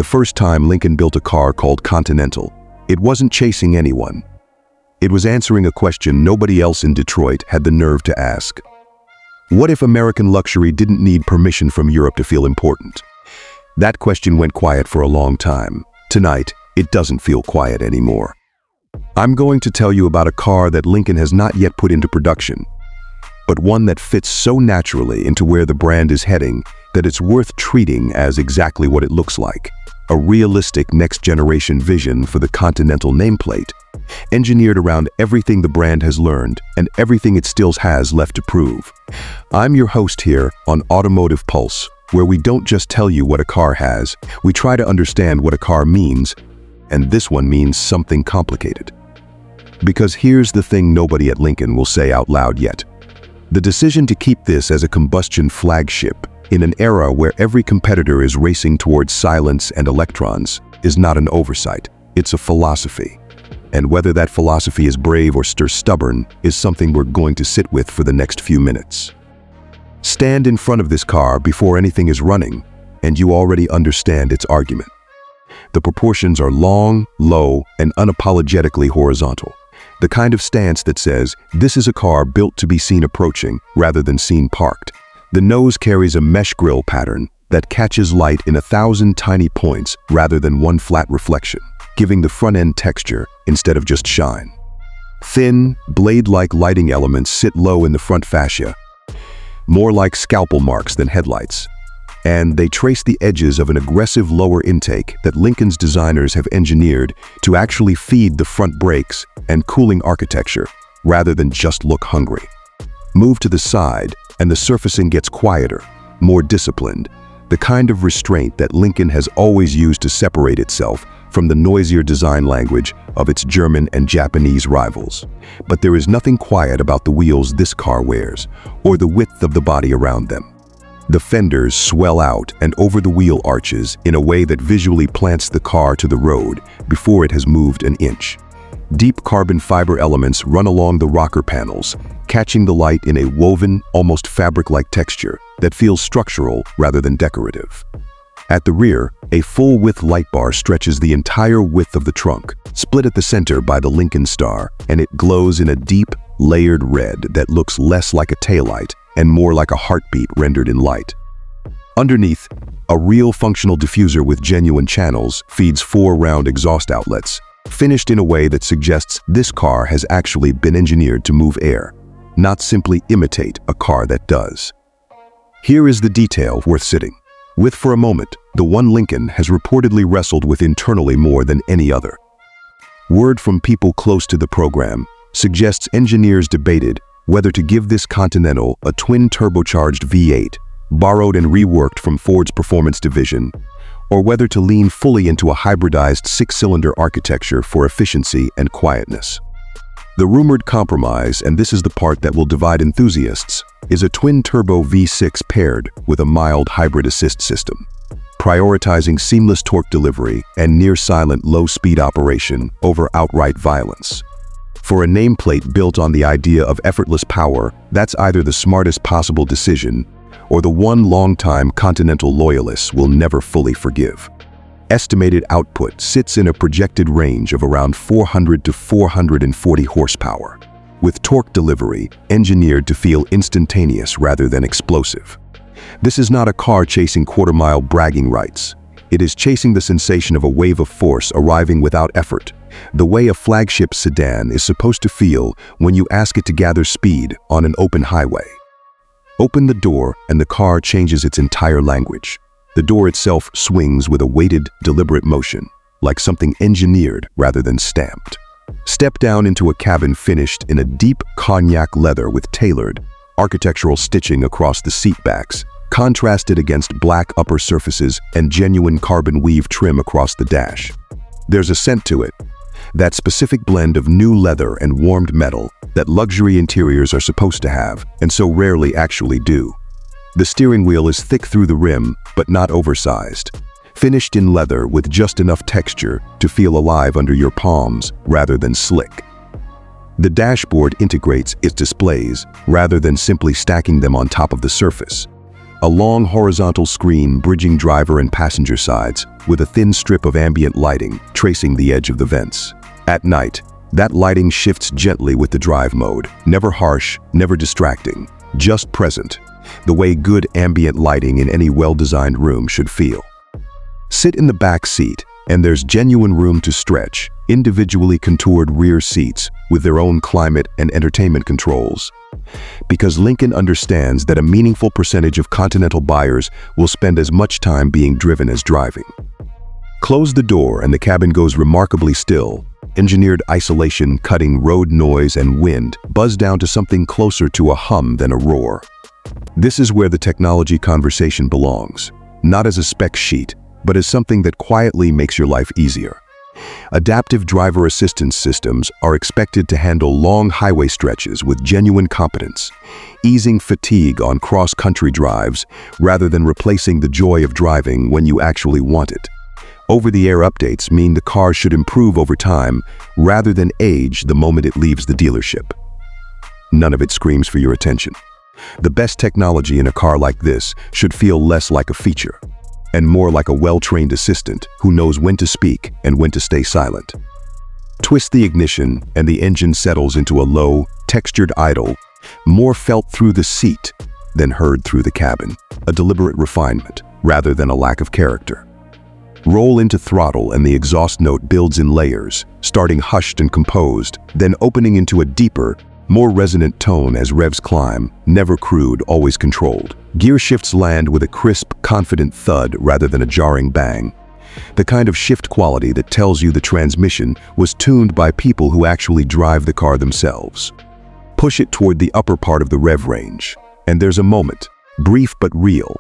The first time Lincoln built a car called Continental, it wasn't chasing anyone. It was answering a question nobody else in Detroit had the nerve to ask. What if American luxury didn't need permission from Europe to feel important? That question went quiet for a long time. Tonight, it doesn't feel quiet anymore. I'm going to tell you about a car that Lincoln has not yet put into production, but one that fits so naturally into where the brand is heading that it's worth treating as exactly what it looks like. A realistic next-generation vision for the Continental nameplate, engineered around everything the brand has learned and everything it still has left to prove. I'm your host here on Automotive Pulse, where we don't just tell you what a car has, we try to understand what a car means, and this one means something complicated. Because here's the thing nobody at Lincoln will say out loud yet. The decision to keep this as a combustion flagship in an era where every competitor is racing towards silence and electrons is not an oversight, it's a philosophy. And whether that philosophy is brave or stubborn is something we're going to sit with for the next few minutes. Stand in front of this car before anything is running, and you already understand its argument. The proportions are long, low, and unapologetically horizontal. The kind of stance that says, this is a car built to be seen approaching rather than seen parked. The nose carries a mesh grille pattern that catches light in 1,000 tiny points rather than one flat reflection, giving the front end texture instead of just shine. Thin, blade-like lighting elements sit low in the front fascia, more like scalpel marks than headlights, and they trace the edges of an aggressive lower intake that Lincoln's designers have engineered to actually feed the front brakes and cooling architecture rather than just look hungry. Move to the side, and the surfacing gets quieter, more disciplined, the kind of restraint that Lincoln has always used to separate itself from the noisier design language of its German and Japanese rivals. But there is nothing quiet about the wheels this car wears, or the width of the body around them. The fenders swell out and over the wheel arches in a way that visually plants the car to the road before it has moved an inch. Deep carbon fiber elements run along the rocker panels, catching the light in a woven, almost fabric-like texture that feels structural rather than decorative. At the rear, a full-width light bar stretches the entire width of the trunk, split at the center by the Lincoln star, and it glows in a deep, layered red that looks less like a taillight and more like a heartbeat rendered in light. Underneath, a real functional diffuser with genuine channels feeds 4 round exhaust outlets, finished in a way that suggests this car has actually been engineered to move air, not simply imitate a car that does. Here is the detail worth sitting with for a moment. The one Lincoln has reportedly wrestled with internally more than any other. Word from people close to the program suggests engineers debated whether to give this Continental a twin-turbocharged V8, borrowed and reworked from Ford's performance division, or whether to lean fully into a hybridized 6-cylinder architecture for efficiency and quietness. The rumored compromise, and this is the part that will divide enthusiasts, is a twin-turbo V6 paired with a mild hybrid assist system, prioritizing seamless torque delivery and near-silent low-speed operation over outright violence. For a nameplate built on the idea of effortless power, that's either the smartest possible decision or the one longtime Continental loyalists will never fully forgive. Estimated output sits in a projected range of around 400 to 440 horsepower, with torque delivery engineered to feel instantaneous rather than explosive. This is not a car chasing quarter-mile bragging rights. It is chasing the sensation of a wave of force arriving without effort, the way a flagship sedan is supposed to feel when you ask it to gather speed on an open highway. Open the door and the car changes its entire language. The door itself swings with a weighted, deliberate motion, like something engineered rather than stamped. Step down into a cabin finished in a deep cognac leather with tailored, architectural stitching across the seat backs, contrasted against black upper surfaces and genuine carbon weave trim across the dash. There's a scent to it, that specific blend of new leather and warmed metal that luxury interiors are supposed to have and so rarely actually do. The steering wheel is thick through the rim, but not oversized, finished in leather with just enough texture to feel alive under your palms rather than slick. The dashboard integrates its displays rather than simply stacking them on top of the surface, a long horizontal screen bridging driver and passenger sides, with a thin strip of ambient lighting tracing the edge of the vents. At night, that lighting shifts gently with the drive mode, never harsh, never distracting, just present, the way good ambient lighting in any well-designed room should feel. Sit in the back seat, and there's genuine room to stretch, individually contoured rear seats with their own climate and entertainment controls. Because Lincoln understands that a meaningful percentage of Continental buyers will spend as much time being driven as driving. Close the door and the cabin goes remarkably still. Engineered isolation cutting road noise and wind buzz down to something closer to a hum than a roar. This is where the technology conversation belongs, not as a spec sheet, but as something that quietly makes your life easier. Adaptive driver assistance systems are expected to handle long highway stretches with genuine competence, easing fatigue on cross-country drives rather than replacing the joy of driving when you actually want it. Over-the-air updates mean the car should improve over time rather than age the moment it leaves the dealership. None of it screams for your attention. The best technology in a car like this should feel less like a feature and more like a well-trained assistant who knows when to speak and when to stay silent. Twist the ignition and the engine settles into a low, textured idle, more felt through the seat than heard through the cabin, a deliberate refinement rather than a lack of character. Roll into throttle and the exhaust note builds in layers, starting hushed and composed, then opening into a deeper, more resonant tone as revs climb, never crude, always controlled. Gear shifts land with a crisp, confident thud rather than a jarring bang. The kind of shift quality that tells you the transmission was tuned by people who actually drive the car themselves. Push it toward the upper part of the rev range, and there's a moment, brief but real,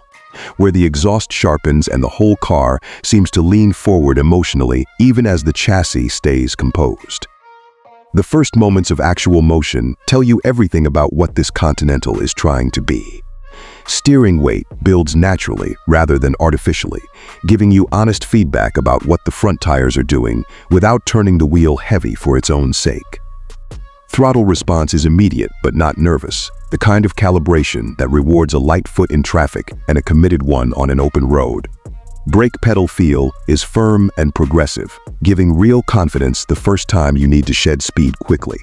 where the exhaust sharpens and the whole car seems to lean forward emotionally even as the chassis stays composed. The first moments of actual motion tell you everything about what this Continental is trying to be. Steering weight builds naturally rather than artificially, giving you honest feedback about what the front tires are doing without turning the wheel heavy for its own sake. Throttle response is immediate but not nervous, the kind of calibration that rewards a light foot in traffic and a committed one on an open road. Brake pedal feel is firm and progressive, giving real confidence the first time you need to shed speed quickly.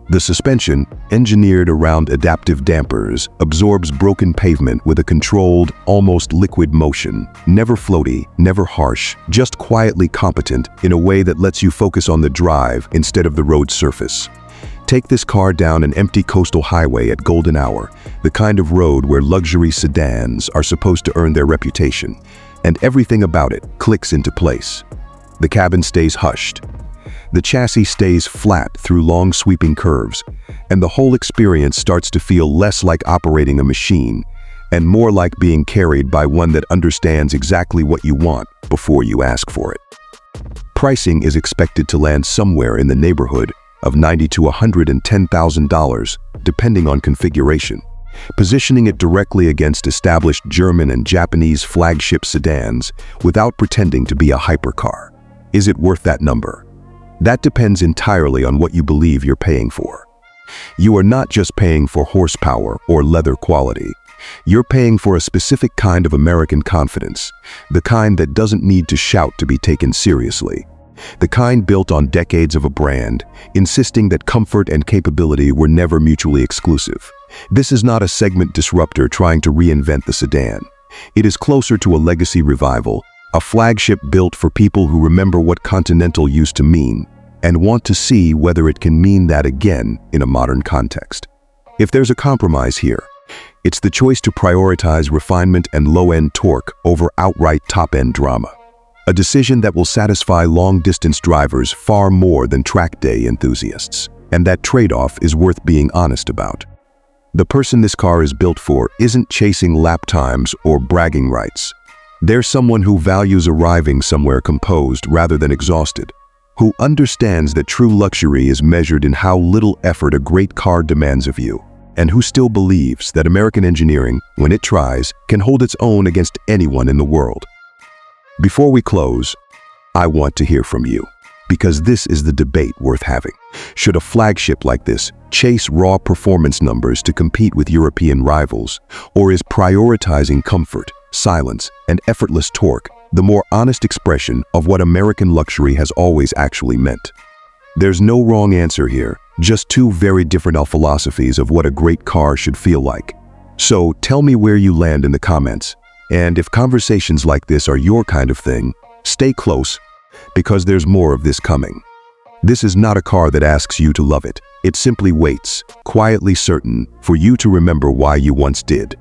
The suspension, engineered around adaptive dampers, absorbs broken pavement with a controlled, almost liquid motion, never floaty, never harsh, just quietly competent in a way that lets you focus on the drive instead of the road surface. Take this car down an empty coastal highway at golden hour, the kind of road where luxury sedans are supposed to earn their reputation, and everything about it clicks into place. The cabin stays hushed. The chassis stays flat through long sweeping curves, and the whole experience starts to feel less like operating a machine and more like being carried by one that understands exactly what you want before you ask for it. Pricing is expected to land somewhere in the neighborhood of $90,000 to $110,000, depending on configuration, positioning it directly against established German and Japanese flagship sedans without pretending to be a hypercar. Is it worth that number? That depends entirely on what you believe you're paying for. You are not just paying for horsepower or leather quality. You're paying for a specific kind of American confidence, the kind that doesn't need to shout to be taken seriously. The kind built on decades of a brand, insisting that comfort and capability were never mutually exclusive. This is not a segment disruptor trying to reinvent the sedan. It is closer to a legacy revival, a flagship built for people who remember what Continental used to mean and want to see whether it can mean that again in a modern context. If there's a compromise here, it's the choice to prioritize refinement and low-end torque over outright top-end drama. A decision that will satisfy long-distance drivers far more than track day enthusiasts. And that trade-off is worth being honest about. The person this car is built for isn't chasing lap times or bragging rights. They're someone who values arriving somewhere composed rather than exhausted, who understands that true luxury is measured in how little effort a great car demands of you, and who still believes that American engineering, when it tries, can hold its own against anyone in the world. Before we close, I want to hear from you. because this is the debate worth having. Should a flagship like this chase raw performance numbers to compete with European rivals, or is prioritizing comfort, silence, and effortless torque the more honest expression of what American luxury has always actually meant? There's no wrong answer here, just two very different philosophies of what a great car should feel like. So tell me where you land in the comments, and if conversations like this are your kind of thing, stay close, because there's more of this coming. This is not a car that asks you to love it. It simply waits, quietly certain, for you to remember why you once did.